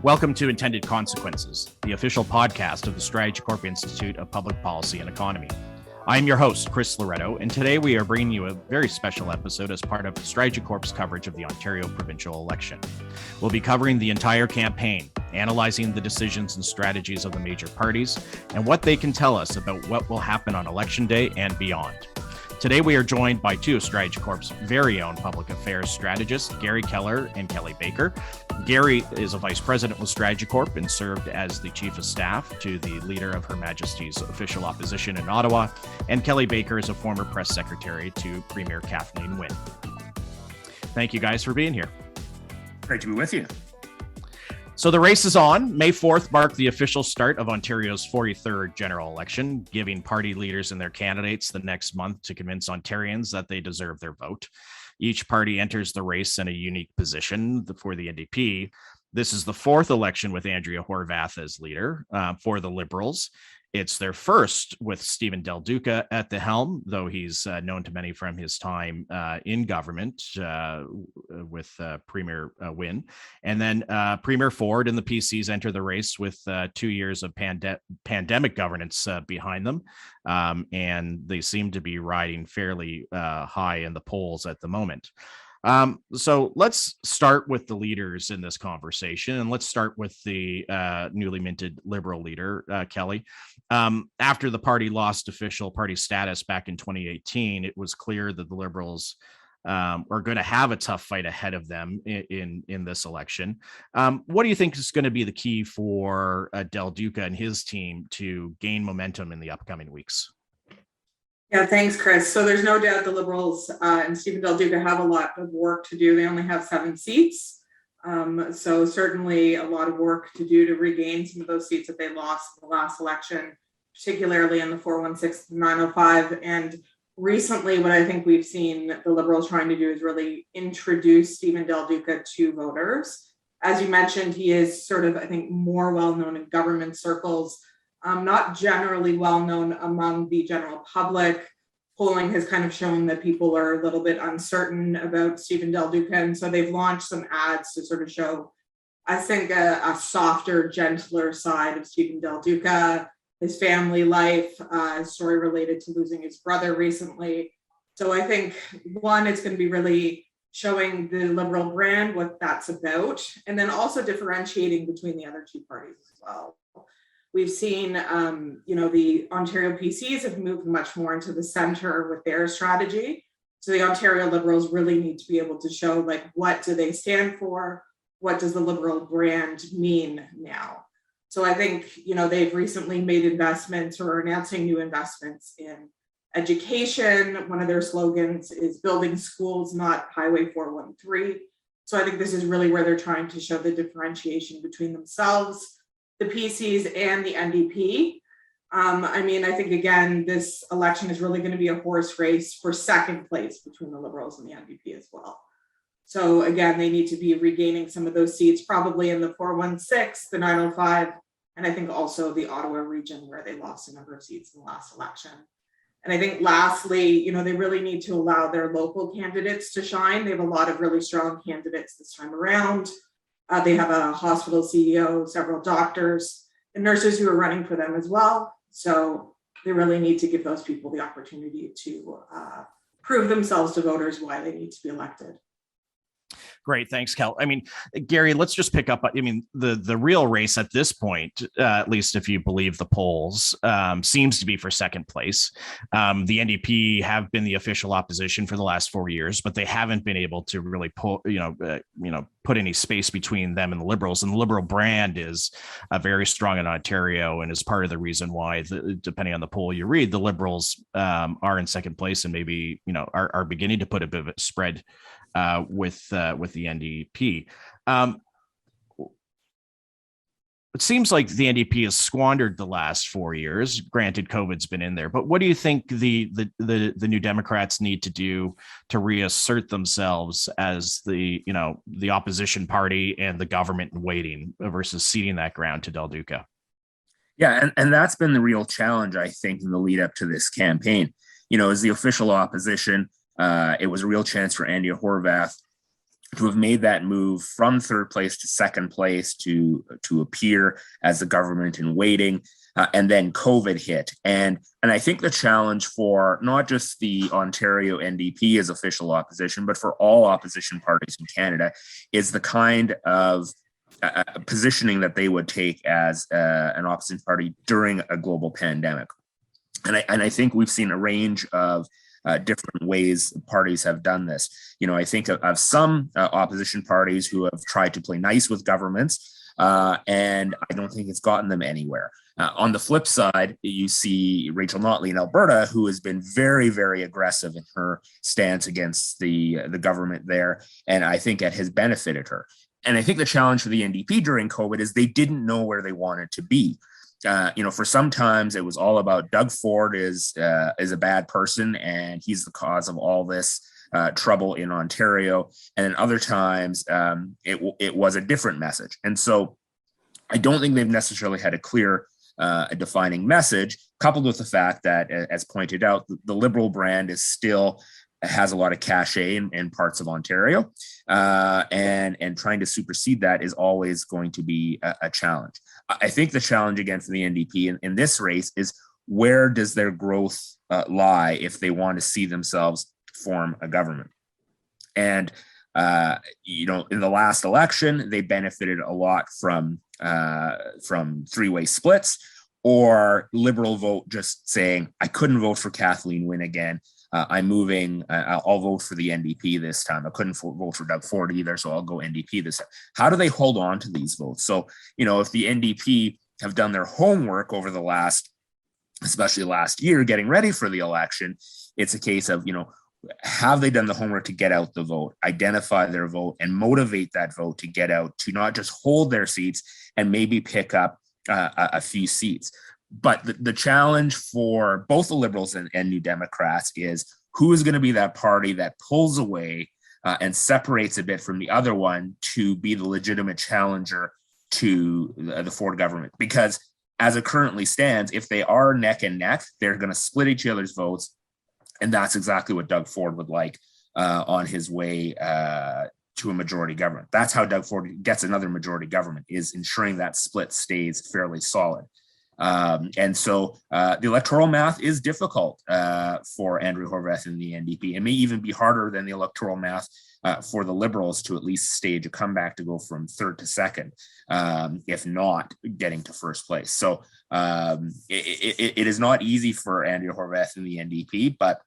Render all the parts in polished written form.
Welcome to Intended Consequences, the official podcast of the Strategycorp Institute of Public Policy and Economy. I'm your host, Chris Loreto, and today we are bringing you a very special episode as part of Strategycorp's coverage of the Ontario provincial election. We'll be covering the entire campaign, analyzing the decisions and strategies of the major parties, and what they can tell us about what will happen on Election Day and beyond. Today, we are joined by two of Strategycorp's very own public affairs strategists, Gary Keller and Kelly Baker. Gary is a vice president with Strategycorp and served as the chief of staff to the leader of Her Majesty's official opposition in Ottawa. And Kelly Baker is a former press secretary to Premier Kathleen Wynne. Thank you guys for being here. Great to be with you. So the race is on. May 4th marked the official start of Ontario's 43rd general election, giving party leaders and their candidates the next month to convince Ontarians that they deserve their vote. Each party enters the race in a unique position. For the NDP, this is the fourth election with Andrea Horwath as leader. For the Liberals, it's their first with Stephen Del Duca at the helm, though he's known to many from his time in government with Premier Wynne. And then Premier Ford and the PCs enter the race with 2 years of pandemic governance behind them. And they seem to be riding fairly high in the polls at the moment. So let's start with the leaders in this conversation, and let's start with the newly minted Liberal leader, Kelly. After the party lost official party status back in 2018, it was clear that the Liberals are going to have a tough fight ahead of them in this election. What do you think is going to be the key for Del Duca and his team to gain momentum in the upcoming weeks? Yeah, thanks, Chris. So there's no doubt the Liberals and Stephen Del Duca have a lot of work to do. They only have 7 seats. So certainly a lot of work to do to regain some of those seats that they lost in the last election, particularly in the 416 and 905. And recently, what I think we've seen the Liberals trying to do is really introduce Stephen Del Duca to voters. As you mentioned, he is sort of, I think, more well-known in government circles. Not generally well known among the general public. Polling has kind of shown that people are a little bit uncertain about Stephen Del Duca, and so they've launched some ads to sort of show, I think, a softer, gentler side of Stephen Del Duca, his family life, a story related to losing his brother recently. So I think, one, it's going to be really showing the Liberal brand, what that's about, and then also differentiating between the other two parties as well. We've seen, the Ontario PCs have moved much more into the center with their strategy. So the Ontario Liberals really need to be able to show, like, what do they stand for? What does the Liberal brand mean now? So I think, they've recently made investments or are announcing new investments in education. One of their slogans is building schools, not Highway 413. So I think this is really where they're trying to show the differentiation between themselves, the PCs, and the NDP. I think, again, this election is really going to be a horse race for second place between the Liberals and the NDP as well. So again, they need to be regaining some of those seats, probably in the 416, the 905, and I think also the Ottawa region, where they lost a number of seats in the last election. And I think lastly, they really need to allow their local candidates to shine. They have a lot of really strong candidates this time around. They have a hospital CEO, several doctors and nurses who are running for them as well. So they really need to give those people the opportunity to prove themselves to voters why they need to be elected. Great. Thanks, Kel. Gary, let's just pick up. The real race at this point, at least if you believe the polls, seems to be for second place. The NDP have been the official opposition for the last 4 years, but they haven't been able to really put any space between them and the Liberals. And the Liberal brand is very strong in Ontario, and is part of the reason why, depending on the poll you read, the Liberals are in second place and maybe are beginning to put a bit of a spread with the NDP. It seems like the NDP has squandered the last 4 years. Granted, COVID's been in there, but what do you think the New Democrats need to do to reassert themselves as the opposition party and the government in waiting versus ceding that ground to Del Duca? Yeah, and that's been the real challenge, I think, in the lead up to this campaign. As the official opposition, it was a real chance for Andrea Horwath to have made that move from third place to second place to appear as the government in waiting, and then COVID hit. And I think the challenge for not just the Ontario NDP as official opposition, but for all opposition parties in Canada, is the kind of positioning that they would take as an opposition party during a global pandemic. And I think we've seen a range of different ways parties have done this. I think of some opposition parties who have tried to play nice with governments, and I don't think it's gotten them anywhere. On the flip side, you see Rachel Notley in Alberta, who has been very, very aggressive in her stance against the government there, and I think it has benefited her. And I think the challenge for the NDP during COVID is they didn't know where they wanted to be. For sometimes it was all about Doug Ford is a bad person and he's the cause of all this trouble in Ontario. And then other times it was a different message. And so I don't think they've necessarily had a clear a defining message, coupled with the fact that, as pointed out, the Liberal brand is still has a lot of cachet in parts of Ontario, and trying to supersede that is always going to be a challenge. I think the challenge again for the NDP in this race is, where does their growth lie if they want to see themselves form a government? And in the last election, they benefited a lot from three-way splits, or Liberal vote just saying, I couldn't vote for Kathleen Wynne again. I'm moving. I'll vote for the NDP this time. I couldn't vote for Doug Ford either, so I'll go NDP this time. How do they hold on to these votes? So, if the NDP have done their homework over the especially last year, getting ready for the election, it's a case of, have they done the homework to get out the vote, identify their vote, and motivate that vote to get out, to not just hold their seats and maybe pick up a few seats. But the challenge for both the Liberals and New Democrats is, who is going to be that party that pulls away and separates a bit from the other one to be the legitimate challenger to the Ford government? Because as it currently stands, if they are neck and neck, they're going to split each other's votes. And that's exactly what Doug Ford would like on his way to a majority government. That's how Doug Ford gets another majority government, is ensuring that split stays fairly solid. And so the electoral math is difficult for Andrea Horwath and the NDP. It may even be harder than the electoral math for the Liberals to at least stage a comeback to go from third to second, if not getting to first place. So it is not easy for Andrea Horwath and the NDP, but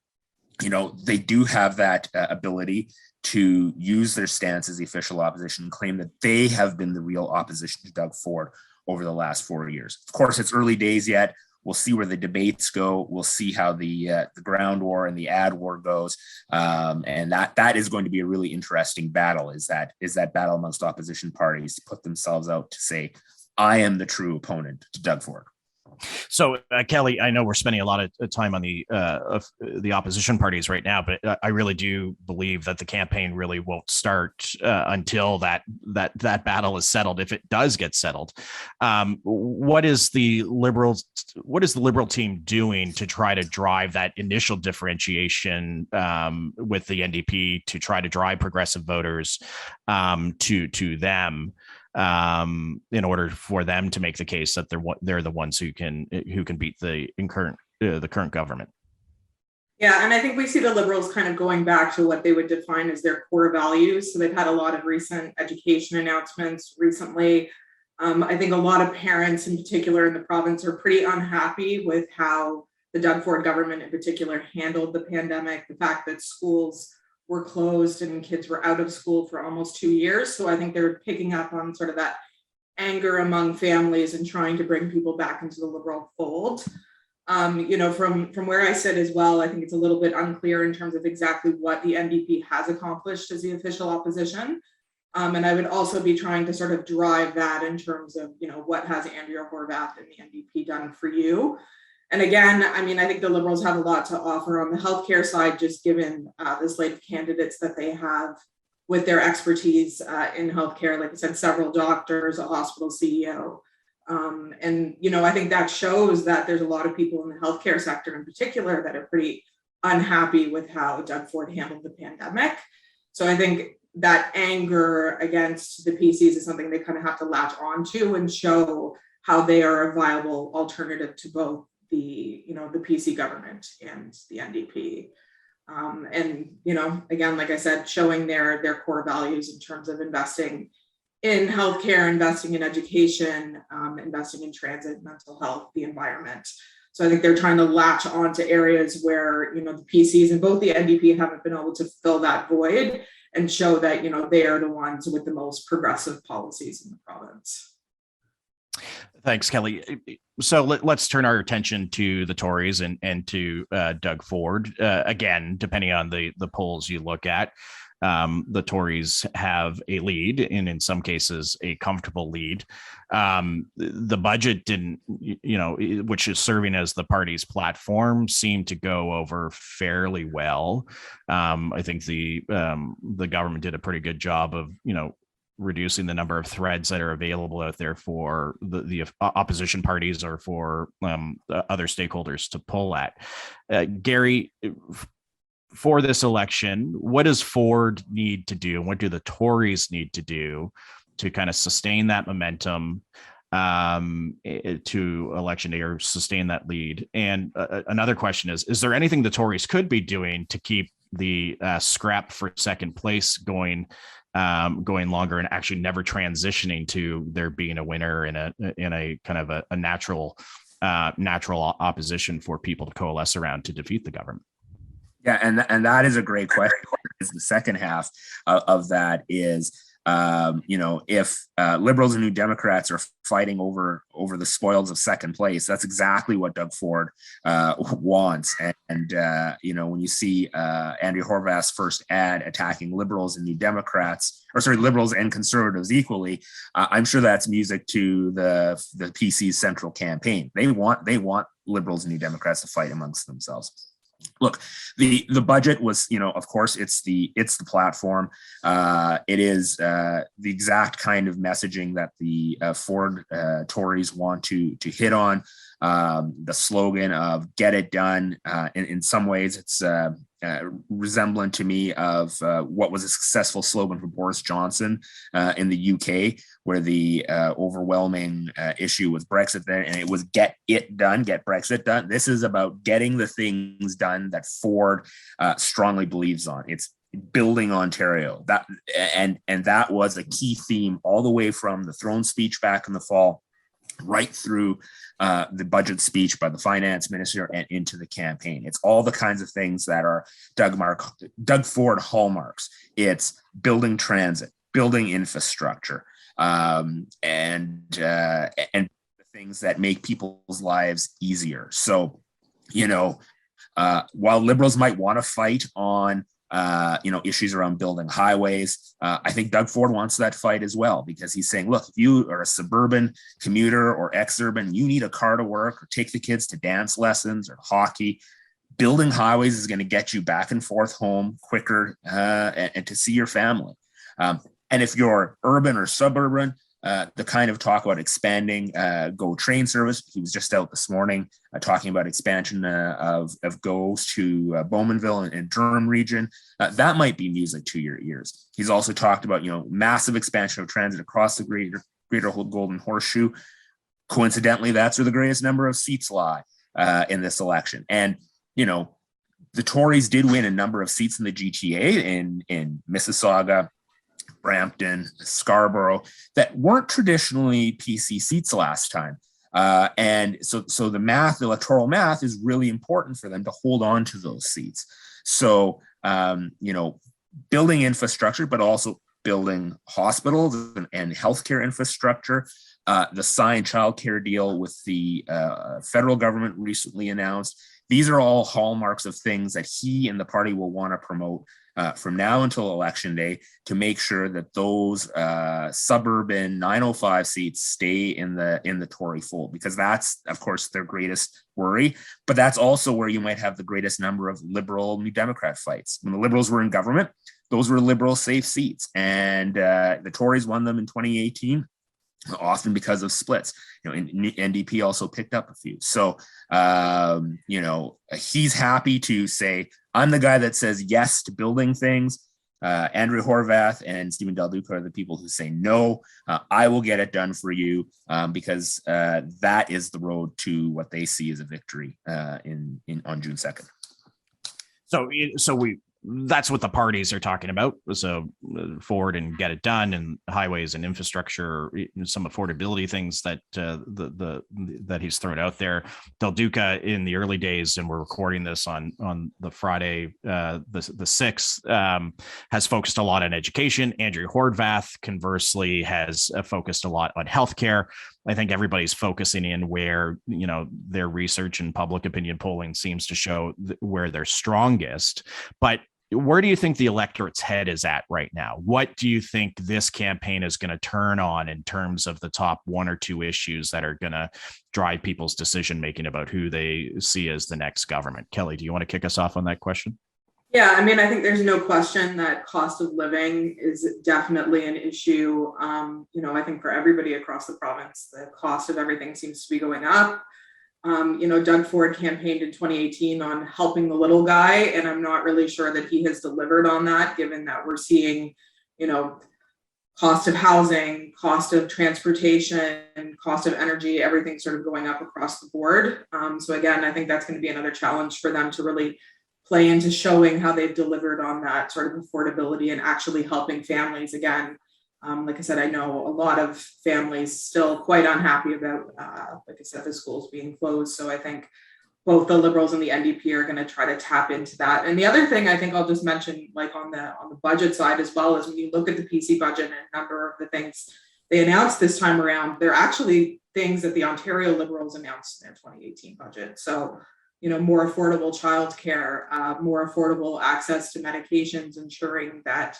they do have that ability to use their stance as the official opposition and claim that they have been the real opposition to Doug Ford over the last 4 years. Of course, it's early days yet. We'll see where the debates go. We'll see how the ground war and the ad war goes, and that is going to be a really interesting battle. Is that battle amongst opposition parties to put themselves out to say, I am the true opponent to Doug Ford. So, Kelly, I know we're spending a lot of time on the opposition parties right now, but I really do believe that the campaign really won't start until that battle is settled, if it does get settled. What is the Liberal team doing to try to drive that initial differentiation with the NDP, to try to drive progressive voters to them? In order for them to make the case that they're the ones who can beat the current government. Yeah, and I think we see the Liberals kind of going back to what they would define as their core values. So they've had a lot of recent education announcements recently. I think a lot of parents in particular in the province are pretty unhappy with how the Doug Ford government in particular handled the pandemic, the fact that schools were closed and kids were out of school for almost 2 years. So I think they're picking up on sort of that anger among families and trying to bring people back into the Liberal fold. From where I sit as well, I think it's a little bit unclear in terms of exactly what the NDP has accomplished as the official opposition. And I would also be trying to sort of drive that in terms of, what has Andrea Horwath and the NDP done for you? And again, I think the Liberals have a lot to offer on the healthcare side, just given the slate of candidates that they have with their expertise in healthcare. Like I said, several doctors, a hospital CEO. I think that shows that there's a lot of people in the healthcare sector in particular that are pretty unhappy with how Doug Ford handled the pandemic. So I think, that anger against the PCs is something they kind of have to latch onto and show how they are a viable alternative to both the PC government and the NDP. And, again, like I said, showing their core values in terms of investing in healthcare, investing in education, investing in transit, mental health, the environment. So I think they're trying to latch onto areas where, the PCs and both the NDP haven't been able to fill that void and show that, they are the ones with the most progressive policies in the province. Thanks, Kelly. So let's turn our attention to the Tories and to Doug Ford. Again, depending on the polls you look at, the Tories have a lead, and in some cases, a comfortable lead. The budget didn't, which is serving as the party's platform, seemed to go over fairly well. I think the government did a pretty good job of, reducing the number of threads that are available out there for the opposition parties or for other stakeholders to pull at. Gary, for this election, what does Ford need to do? And what do the Tories need to do to kind of sustain that momentum to election day or sustain that lead? And another question is there anything the Tories could be doing to keep the scrap for second place going longer and actually never transitioning to there being a winner in a kind of a natural opposition for people to coalesce around to defeat the government? Yeah, and that is a great question. Is the second half of that is, if Liberals and New Democrats are fighting over the spoils of second place, that's exactly what Doug Ford wants. And when you see Andrea Horwath's first ad attacking Liberals and New Democrats, Liberals and Conservatives equally, I'm sure that's music to the PC's central campaign. They want Liberals and New Democrats to fight amongst themselves. Look, the budget was, of course, it's the platform. It is the exact kind of messaging that the Ford Tories want to hit on. The slogan of "Get it done." In some ways, it's resemblant to me of what was a successful slogan for Boris Johnson in the UK, where the overwhelming issue was Brexit there, and it was "Get it done, get Brexit done." This is about getting the things done that Ford strongly believes on. It's building Ontario. That was a key theme all the way from the throne speech back in the fall, right through the budget speech by the finance minister and into the campaign. It's all the kinds of things that are Doug Ford hallmarks. It's building transit, building infrastructure, and the things that make people's lives easier. So, while Liberals might want to fight on issues around building highways, I think Doug Ford wants that fight as well, because he's saying, look, if you are a suburban commuter or ex-urban, you need a car to work or take the kids to dance lessons or hockey. Building highways is going to get you back and forth home quicker and to see your family. And if you're urban or suburban, the kind of talk about expanding GO train service. He was just out this morning talking about expansion of GOs to Bowmanville and Durham region. That might be music to your ears. He's also talked about, massive expansion of transit across the greater Golden Horseshoe. Coincidentally, that's where the greatest number of seats lie in this election. And, the Tories did win a number of seats in the GTA in Mississauga, Brampton, Scarborough, that weren't traditionally PC seats last time. And so the electoral math is really important for them to hold on to those seats. So, building infrastructure, but also building hospitals and healthcare infrastructure. The signed childcare deal with the federal government recently announced. These are all hallmarks of things that he and the party will want to promote from now until election day to make sure that those suburban 905 seats stay in the Tory fold, because that's, of course, their greatest worry. But that's also where you might have the greatest number of Liberal New Democrat fights. When the Liberals were in government, those were Liberal safe seats, and the Tories won them in 2018. Often because of splits, NDP also picked up a few. So, he's happy to say, I'm the guy that says yes to building things. Andrew Horvath and Stephen Del Duca are the people who say no. I will get it done for you, because that is the road to what they see as a victory on June 2nd. So that's what the parties are talking about. So forward and get it done, and highways and infrastructure, some affordability things that that he's thrown out there. Del Duca in the early days, and we're recording this on the Friday, the 6th, has focused a lot on education. Andrew Horvath, conversely, has focused a lot on healthcare. I think everybody's focusing in where, their research and public opinion polling seems to show where they're strongest. But where do you think the electorate's head is at right now? What do you think this campaign is going to turn on in terms of the top one or two issues that are going to drive people's decision making about who they see as the next government? Kelly, do you want to kick us off on that question? Yeah, I think there's no question that cost of living is definitely an issue. I think for everybody across the province, the cost of everything seems to be going up. Doug Ford campaigned in 2018 on helping the little guy, and I'm not really sure that he has delivered on that, given that we're seeing, cost of housing, cost of transportation, cost of energy, everything sort of going up across the board. So again, I think that's going to be another challenge for them to really play into showing how they've delivered on that sort of affordability and actually helping families again. Like I said, I know a lot of families still quite unhappy about, like I said, the schools being closed. So I think both the Liberals and the NDP are going to try to tap into that. And the other thing I think I'll just mention, like on the budget side as well, is when you look at the PC budget and a number of the things they announced this time around, they're actually things that the Ontario Liberals announced in their 2018 budget. So, more affordable childcare, more affordable access to medications, ensuring that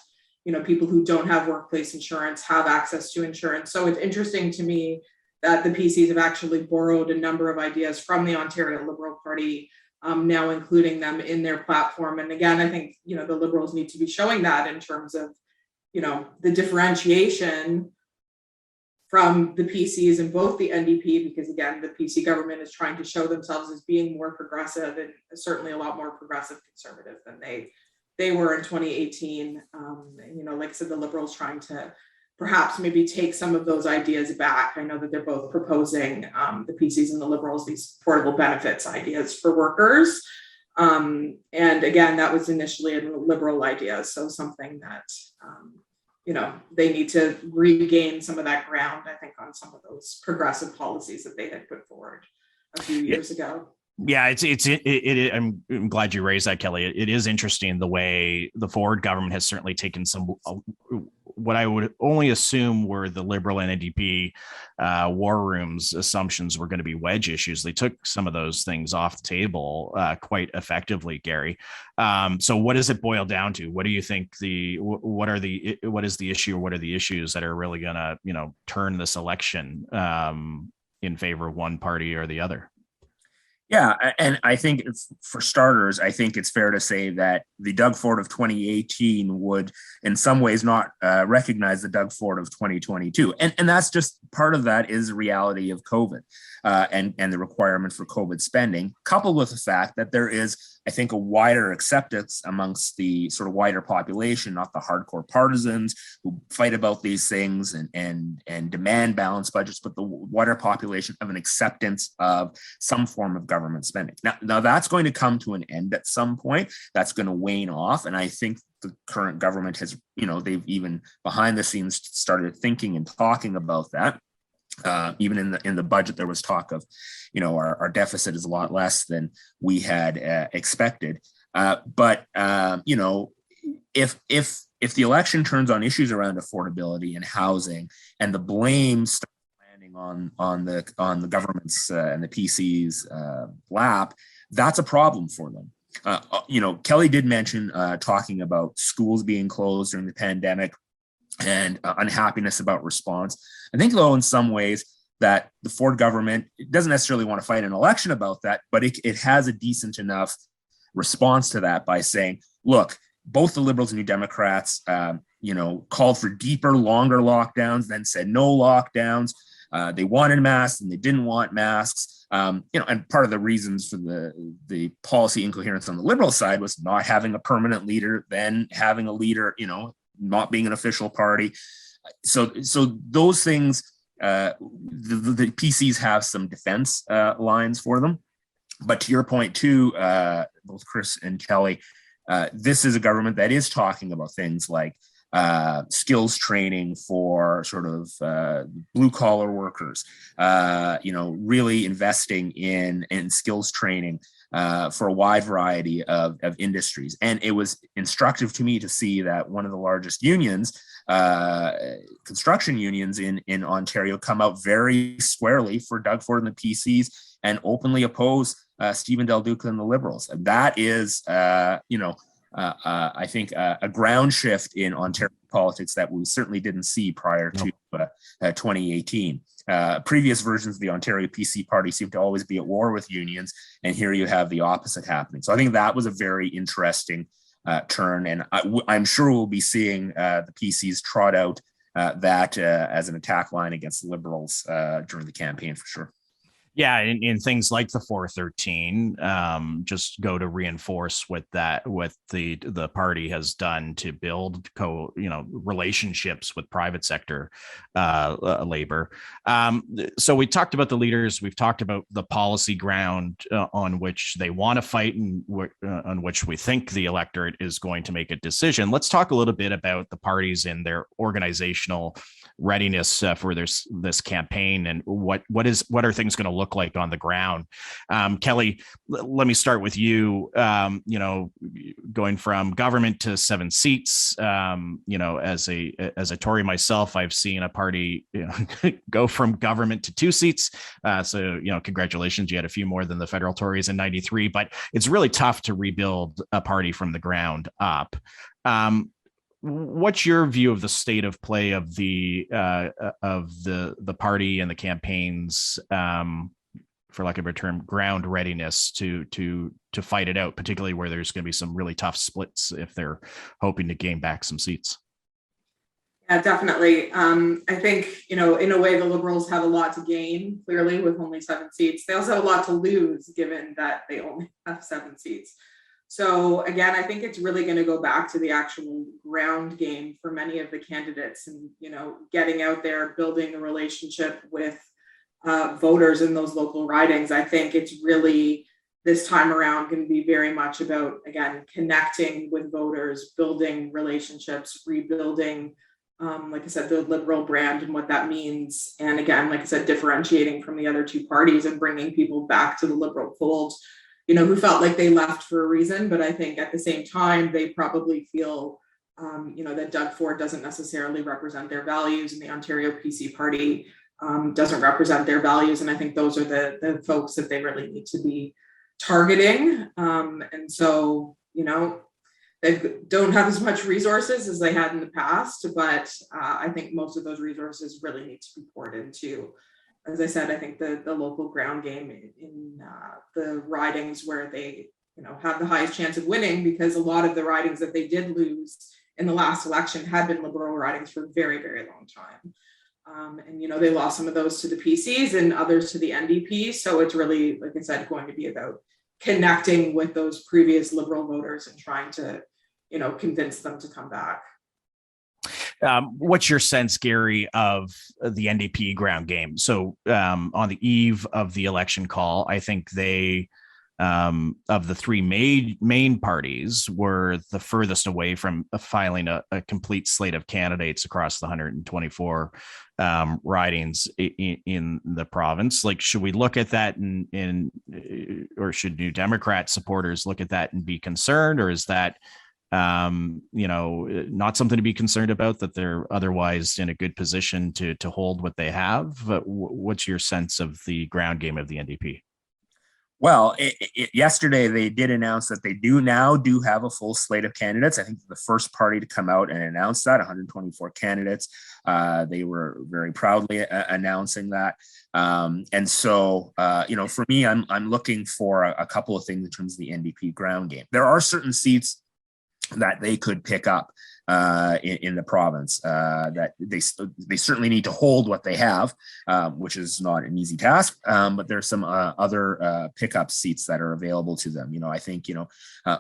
people who don't have workplace insurance have access to insurance. So it's interesting to me that the PCs have actually borrowed a number of ideas from the Ontario Liberal Party, now including them in their platform. And again, I think, the Liberals need to be showing that in terms of, the differentiation from the PCs and both the NDP, because again, the PC government is trying to show themselves as being more progressive and certainly a lot more progressive conservative than they were in 2018. Like I said, the Liberals trying to perhaps maybe take some of those ideas back. I know that they're both proposing, the PCs and the Liberals, these portable benefits ideas for workers. And again, that was initially a Liberal idea. So something that, they need to regain some of that ground, I think, on some of those progressive policies that they had put forward a few years ago. Yeah, I'm glad you raised that, Kelly. It is interesting the way the Ford government has certainly taken some, what I would only assume were the Liberal and NDP war rooms assumptions were going to be wedge issues. They took some of those things off the table quite effectively, Gary. So what does it boil down to? What do you think what is the issue, or what are the issues that are really going to, turn this election in favor of one party or the other? Yeah, and I think for starters, I think it's fair to say that the Doug Ford of 2018 would, in some ways, not recognize the Doug Ford of 2022, and that's just part of that is the reality of COVID and the requirement for COVID spending, coupled with the fact that there is, I think, a wider acceptance amongst the sort of wider population, not the hardcore partisans who fight about these things and demand balanced budgets, but the wider population of an acceptance of some form of government spending. Now that's going to come to an end at some point. That's going to wane off. And I think the current government has, they've even behind the scenes started thinking and talking about that. Even in the budget, there was talk of, our deficit is a lot less than we had expected. But if the election turns on issues around affordability and housing, and the blame starts landing on the government's and the PC's lap, that's a problem for them. Kelly did mention talking about schools being closed during the pandemic and unhappiness about response. I think, though, in some ways that the Ford government doesn't necessarily want to fight an election about that, but it has a decent enough response to that by saying, look, both the Liberals and New Democrats, called for deeper, longer lockdowns, then said no lockdowns. they wanted masks and they didn't want masks. And part of the reasons for the policy incoherence on the Liberal side was not having a permanent leader, then having a leader, not being an official party. So those things, the PCs have some defense lines for them. But to your point too, both Chris and Kelly, this is a government that is talking about things like skills training for sort of blue collar workers, really investing in skills training for a wide variety of industries. And it was instructive to me to see that one of the largest unions, construction unions in Ontario, come out very squarely for Doug Ford and the PCs and openly oppose Stephen Del Duca and the Liberals. And that is, I think, a ground shift in Ontario politics that we certainly didn't see prior to 2018. Previous versions of the Ontario PC party seem to always be at war with unions, and here you have the opposite happening. So I think that was a very interesting turn, and I'm sure we'll be seeing the PCs trot out that as an attack line against the Liberals during the campaign for sure. Yeah, in things like the 413, just go to reinforce what the party has done to build relationships with private sector labor. So we talked about the leaders, we've talked about the policy ground on which they want to fight and on which we think the electorate is going to make a decision. Let's talk a little bit about the parties and their organizational readiness for this campaign, and what are things going to look like on the ground. Kelly, let me start with you. Going from government to 7 seats, as a Tory myself, I've seen a party go from government to 2 seats. So congratulations, you had a few more than the federal Tories in '93, but it's really tough to rebuild a party from the ground up. What's your view of the state of play of the party and the campaigns, for lack of a term, ground readiness to fight it out, particularly where there's going to be some really tough splits if they're hoping to gain back some seats? Yeah, definitely. I think, in a way, the Liberals have a lot to gain, clearly, with only 7 seats. They also have a lot to lose, given that they only have 7 seats. So again, I think it's really going to go back to the actual ground game for many of the candidates, and getting out there, building a relationship with voters in those local ridings. I think it's really, this time around, going to be very much about, again, connecting with voters, building relationships, rebuilding, like I said, the Liberal brand and what that means. And again, like I said, differentiating from the other 2 parties and bringing people back to the Liberal fold, who felt like they left for a reason. But I think at the same time, they probably feel, that Doug Ford doesn't necessarily represent their values, and the Ontario PC party doesn't represent their values. And I think those are the folks that they really need to be targeting. And so, they don't have as much resources as they had in the past, but I think most of those resources really need to be poured into, as I said, I think the local ground game in the ridings where they, have the highest chance of winning, because a lot of the ridings that they did lose in the last election had been Liberal ridings for a very, very long time. And, they lost some of those to the PCs and others to the NDP. So it's really, like I said, going to be about connecting with those previous Liberal voters and trying to, convince them to come back. What's your sense, Gary, of the NDP ground game? So on the eve of the election call, I think they, of the 3 main parties, were the furthest away from filing a complete slate of candidates across the 124 ridings in the province. Like, should we look at that or should New Democrat supporters look at that and be concerned, or is that not something to be concerned about, that they're otherwise in a good position to hold what they have? What's your sense of the ground game of the NDP? Well, yesterday they did announce that they do have a full slate of candidates. I think the first party to come out and announce that, 124 candidates. They were very proudly announcing that. And so, for me, I'm looking for a couple of things in terms of the NDP ground game. There are certain seats that they could pick up in the province. That they certainly need to hold what they have, which is not an easy task. But there's some other pickup seats that are available to them. I think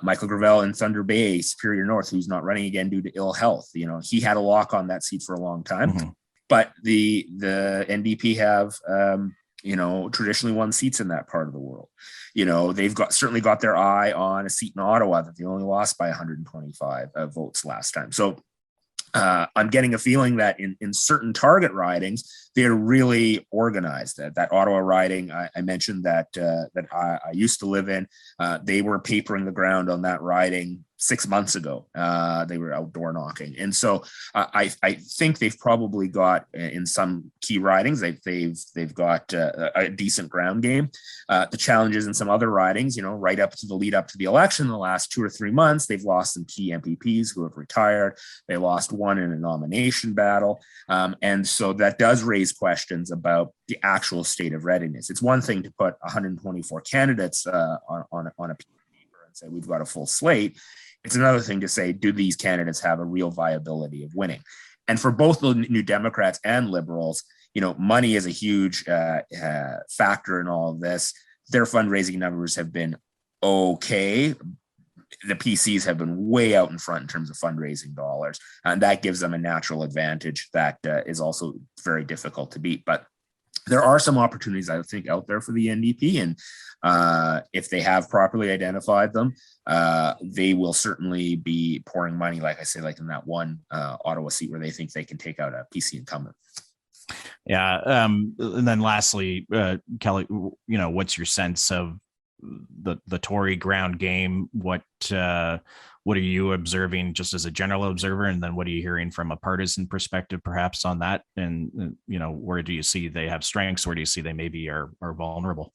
Michael Gravel in Thunder Bay, Superior North, who's not running again due to ill health. He had a lock on that seat for a long time. Mm-hmm. But the NDP have traditionally won seats in that part of the world. They've certainly got their eye on a seat in Ottawa that they only lost by 125 votes last time. So I'm getting a feeling that in certain target ridings, they're really organized. That Ottawa riding I mentioned that I used to live in, they were papering the ground on that riding 6 months ago. They were outdoor knocking, and so I think they've probably got in some key ridings they've got a decent ground game. The challenges in some other ridings, right up to the lead up to the election, the last 2 or 3 months, they've lost some key MPPs who have retired. They lost one in a nomination battle, and so that does raise questions about the actual state of readiness. It's one thing to put 124 candidates on a paper and say we've got a full slate. It's another thing to say, do these candidates have a real viability of winning? And for both the New Democrats and Liberals, money is a huge factor in all of this. Their fundraising numbers have been okay. The PCs have been way out in front in terms of fundraising dollars, and that gives them a natural advantage that is also very difficult to beat. But there are some opportunities, I think, out there for the NDP, and if they have properly identified them, they will certainly be pouring money, like I say, like in that one Ottawa seat where they think they can take out a PC incumbent. Yeah. And then lastly, Kelly, what's your sense of the Tory ground game? What are you observing just as a general observer? And then what are you hearing from a partisan perspective, perhaps on that? And, where do you see they have strengths? Where do you see they maybe are vulnerable?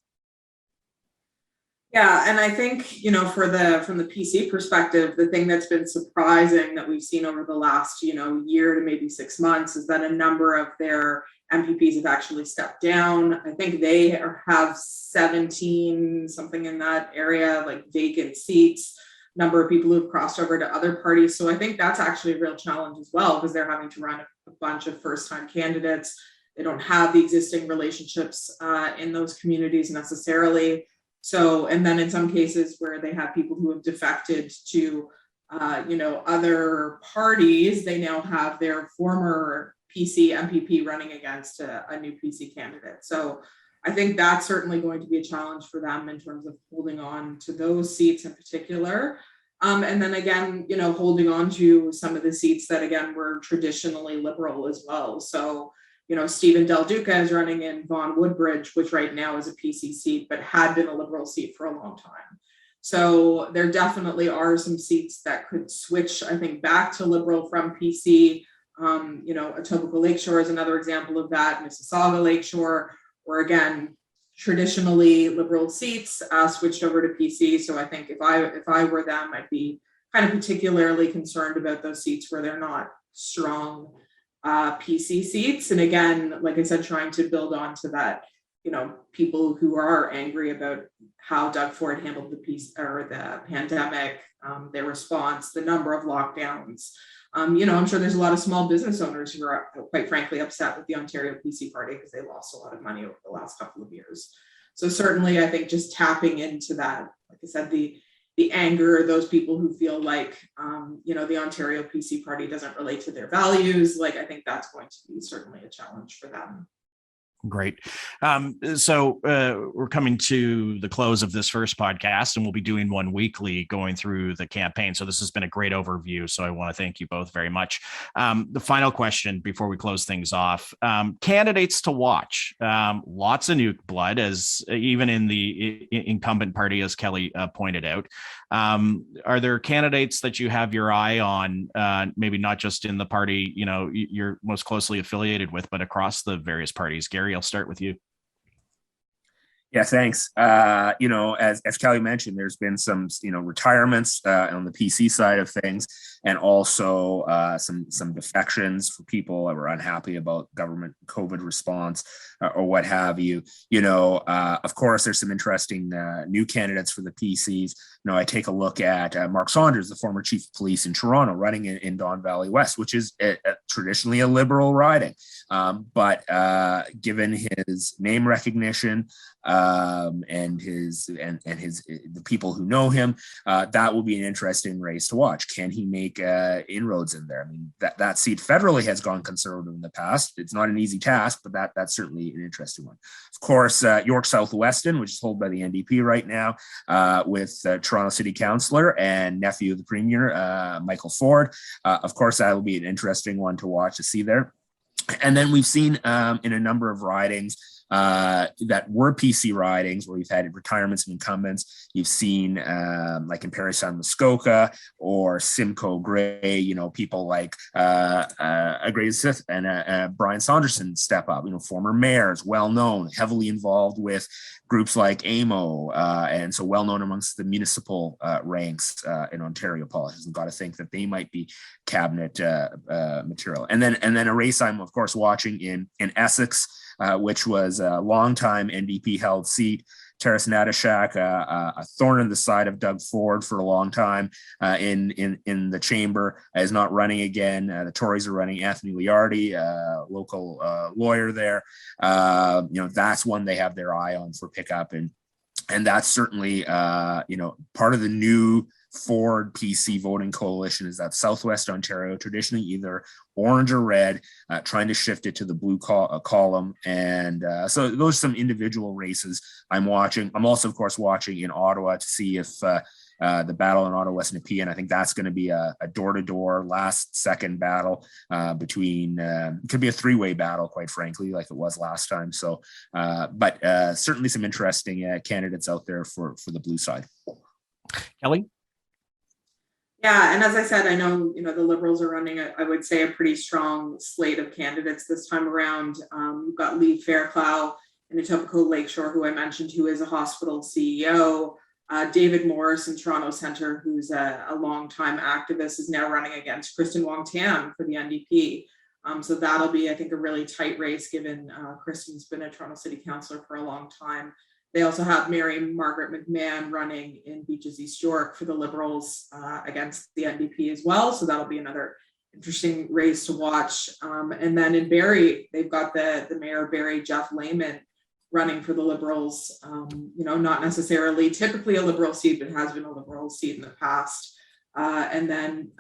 Yeah. And I think, from the PC perspective, the thing that's been surprising that we've seen over the last, year to maybe 6 months is that a number of their MPPs have actually stepped down. I think they have 17, something in that area, like vacant seats, number of people who've crossed over to other parties. So I think that's actually a real challenge as well, because they're having to run a bunch of first-time candidates. They don't have the existing relationships in those communities necessarily. So, and then in some cases where they have people who have defected to, other parties, they now have their former PC MPP running against a new PC candidate. So I think that's certainly going to be a challenge for them in terms of holding on to those seats in particular. And then again, holding on to some of the seats that, again, were traditionally Liberal as well. So, Stephen Del Duca is running in Vaughan Woodbridge, which right now is a PC seat, but had been a Liberal seat for a long time. So there definitely are some seats that could switch, I think, back to Liberal from PC. Etobicoke Lakeshore is another example of that. Mississauga Lakeshore, where again, traditionally Liberal seats switched over to PC. So I think if I were them, I'd be kind of particularly concerned about those seats where they're not strong PC seats. And again, like I said, trying to build on to that, people who are angry about how Doug Ford handled the pandemic, their response, the number of lockdowns. I'm sure there's a lot of small business owners who are quite frankly upset with the Ontario PC Party because they lost a lot of money over the last couple of years. So certainly, I think just tapping into that, like I said, the anger, those people who feel like, the Ontario PC Party doesn't relate to their values, I think that's going to be certainly a challenge for them. Great. So we're coming to the close of this first podcast, and we'll be doing one weekly going through the campaign. So this has been a great overview. So I want to thank you both very much. The final question before we close things off, candidates to watch, lots of new blood, as even in the incumbent party, as Kelly pointed out. Are there candidates that you have your eye on, maybe not just in the party, you're most closely affiliated with, but across the various parties? Gary, I'll start with you. Yeah, thanks. As Kelly mentioned, there's been some, retirements on the PC side of things. and also some defections for people that were unhappy about government COVID response or what have you. Of course, there's some interesting new candidates for the PCs. I take a look at Mark Saunders, the former chief of police in Toronto, running in Don Valley West, which is traditionally a Liberal riding. But given his name recognition and the people who know him, that will be an interesting race to watch. Can he make inroads in there? I mean, that seat federally has gone conservative in the past. It's not an easy task, but that's certainly an interesting one. Of course, York South-Weston, which is held by the NDP right now, with Toronto City Councillor and nephew of the Premier, Michael Ford. Of course, that will be an interesting one to watch, to see there. And then we've seen in a number of ridings that were PC ridings where we've had retirements of incumbents. You've seen like in Parry Sound Muskoka or Simcoe Gray, people like Gray Sith and Brian Saunderson step up, former mayors, well-known, heavily involved with groups like AMO, and so well-known amongst the municipal ranks in Ontario politics. We've got to think that they might be cabinet material. And then a race I'm, of course, watching in Essex, which was a longtime NDP held seat. Taras Natashak, a thorn in the side of Doug Ford for a long time in the chamber, is not running again. The Tories are running Anthony Liardi, local lawyer there. That's one they have their eye on for pickup, and that's certainly part of the new Ford PC voting coalition is that Southwest Ontario, traditionally either orange or red, trying to shift it to the blue column. And so those are some individual races I'm watching. I'm also, of course, watching in Ottawa to see if the battle in Ottawa West Nepean, I think that's going to be a door-to-door last-second battle between, it could be a three-way battle, quite frankly, like it was last time. So, but certainly some interesting candidates out there for the blue side. Kelly? Yeah, and as I said, I know, the Liberals are running, I would say, a pretty strong slate of candidates this time around. You've got Lee Fairclough in Etobicoke Lakeshore, who I mentioned, who is a hospital CEO. David Morris in Toronto Centre, who's a longtime activist, is now running against Kristen Wong-Tam for the NDP. So that'll be, I think, a really tight race, given Kristen's been a Toronto City Councillor for a long time. They also have Mary Margaret McMahon running in Beaches East York for the Liberals against the NDP as well. So that'll be another interesting race to watch. And then in Barrie, they've got the Mayor of Barrie, Jeff Lehman, running for the Liberals. Not necessarily typically a Liberal seat, but has been a Liberal seat in the past. And then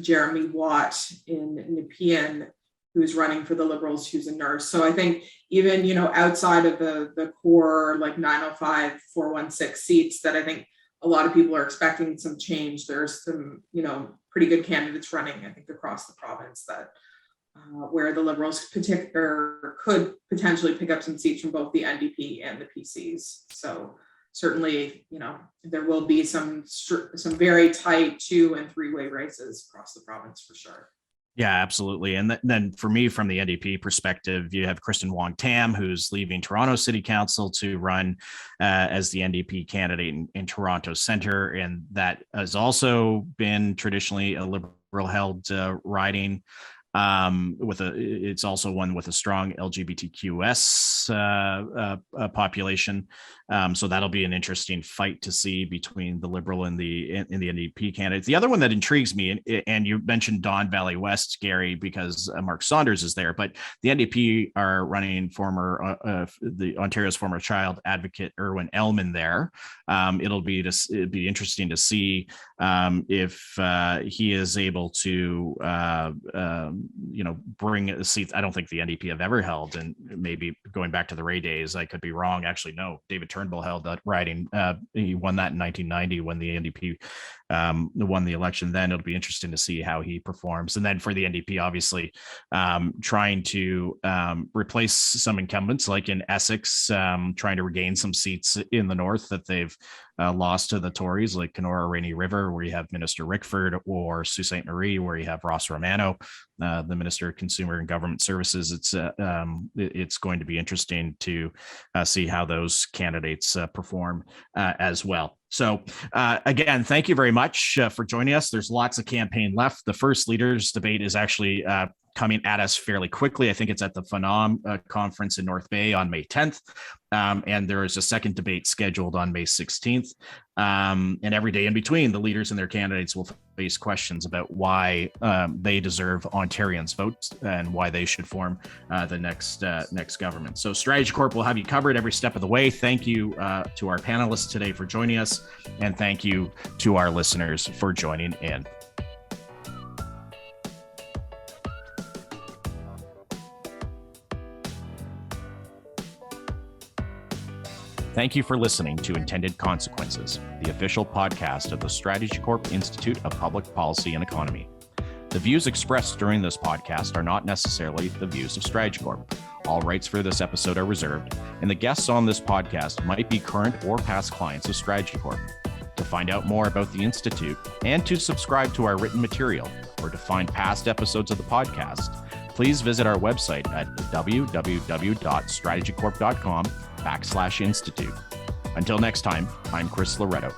Jeremy Watt in Nepean, who's running for the Liberals, who's a nurse. So I think even, outside of the core, like 905, 416 seats that I think a lot of people are expecting some change, there's some, pretty good candidates running, I think, across the province that where the Liberals could potentially pick up some seats from both the NDP and the PCs. So certainly, there will be some very tight 2- and 3-way races across the province for sure. Yeah, absolutely. And then for me, from the NDP perspective, you have Kristen Wong-Tam, who's leaving Toronto City Council to run as the NDP candidate in Toronto Centre. And that has also been traditionally a Liberal-held riding. It's also one with a strong LGBTQS population, so that'll be an interesting fight to see between the Liberal and the NDP candidates. The other one that intrigues me, and you mentioned Don Valley West, Gary, because Mark Saunders is there, but the NDP are running the Ontario's former child advocate Erwin Ellman there. It'd be interesting to see if he is able to bring a seat. I don't think the NDP have ever held, and maybe going back to the Ray days, I could be wrong. Actually, no, David Turnbull held that riding. He won that in 1990 when the NDP won the election. Then it'll be interesting to see how he performs. And then for the NDP, obviously, trying to replace some incumbents like in Essex, trying to regain some seats in the north that they've lost to the Tories, like Kenora Rainy River, where you have Minister Rickford, or Sault Ste. Marie, where you have Ross Romano, the Minister of Consumer and Government Services. It's going to be interesting to see how those candidates perform as well. So again, thank you very much for joining us. There's lots of campaign left. The first leaders debate is actually coming at us fairly quickly. I think it's at the Phenom conference in North Bay on May 10th. And there is a second debate scheduled on May 16th. And every day in between, the leaders and their candidates will face questions about why they deserve Ontarians' votes and why they should form the next government. So Strategycorp will have you covered every step of the way. Thank you to our panelists today for joining us. And thank you to our listeners for joining in. Thank you for listening to Intended Consequences, the official podcast of the Strategycorp Institute of Public Policy and Economy. The views expressed during this podcast are not necessarily the views of Strategycorp. All rights for this episode are reserved, and the guests on this podcast might be current or past clients of Strategycorp. To find out more about the Institute and to subscribe to our written material or to find past episodes of the podcast, please visit our website at www.strategycorp.com/institute. Until next time, I'm Chris Loreto.